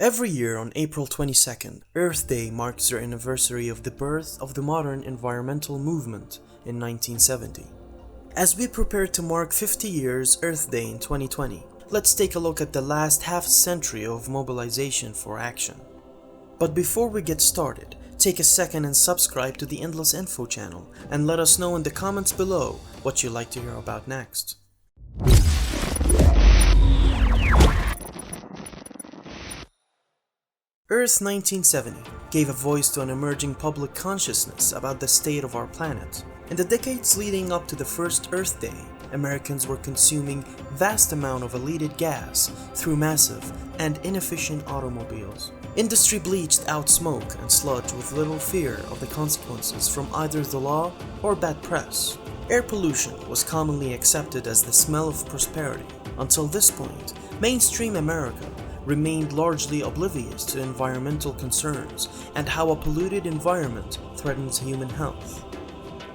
Every year on April 22nd, Earth Day marks the anniversary of the birth of the modern environmental movement in 1970. As we prepare to mark 50 years Earth Day in 2020, let's take a look at the last half century of mobilization for action. But before we get started, take a second and subscribe to the Endless Info channel and let us know in the comments below what you'd like to hear about next. Earth 1970 gave a voice to an emerging public consciousness about the state of our planet. In the decades leading up to the first Earth Day, Americans were consuming vast amount of eluded gas through massive and inefficient automobiles. Industry bleached out smoke and sludge with little fear of the consequences from either the law or bad press. Air pollution was commonly accepted as the smell of prosperity. Until this point, mainstream America remained largely oblivious to environmental concerns and how a polluted environment threatens human health.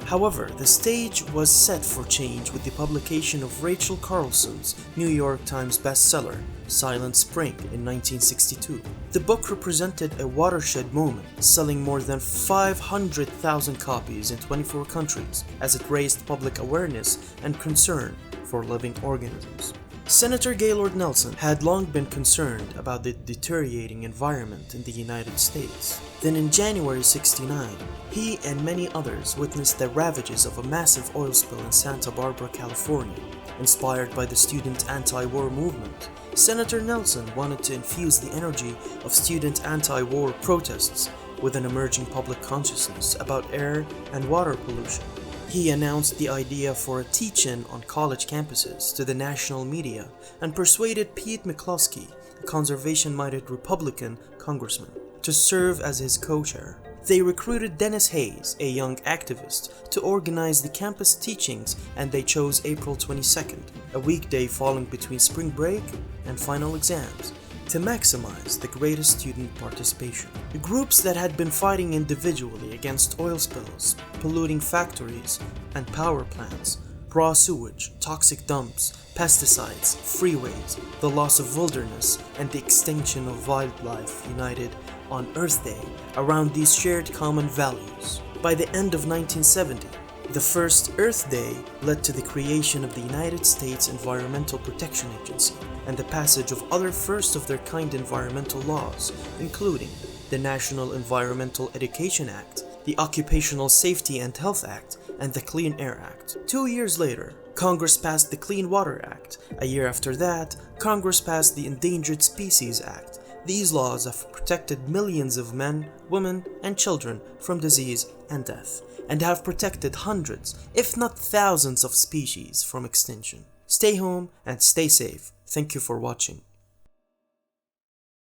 However, the stage was set for change with the publication of Rachel Carlson's New York Times bestseller, Silent Spring, in 1962. The book represented a watershed moment, selling more than 500,000 copies in 24 countries as it raised public awareness and concern for living organisms. Senator Gaylord Nelson had long been concerned about the deteriorating environment in the United States. Then in January '69, he and many others witnessed the ravages of a massive oil spill in Santa Barbara, California. Inspired by the student anti-war movement, Senator Nelson wanted to infuse the energy of student anti-war protests with an emerging public consciousness about air and water pollution. He announced the idea for a teach-in on college campuses to the national media and persuaded Pete McCloskey, a conservation-minded Republican congressman, to serve as his co-chair. They recruited Dennis Hayes, a young activist, to organize the campus teachings, and they chose April 22nd, a weekday falling between spring break and final exams, to maximize the greatest student participation. The groups that had been fighting individually against oil spills, polluting factories and power plants, raw sewage, toxic dumps, pesticides, freeways, the loss of wilderness, and the extinction of wildlife united on Earth Day around these shared common values. By the end of 1970, the first Earth Day led to the creation of the United States Environmental Protection Agency and the passage of other first-of-their-kind environmental laws, including the National Environmental Education Act, the Occupational Safety and Health Act, and the Clean Air Act. 2 years later, Congress passed the Clean Water Act. A year after that, Congress passed the Endangered Species Act. These laws have protected millions of men, women, and children from disease and death, and have protected hundreds, if not thousands of species from extinction. Stay home and stay safe. Thank you for watching.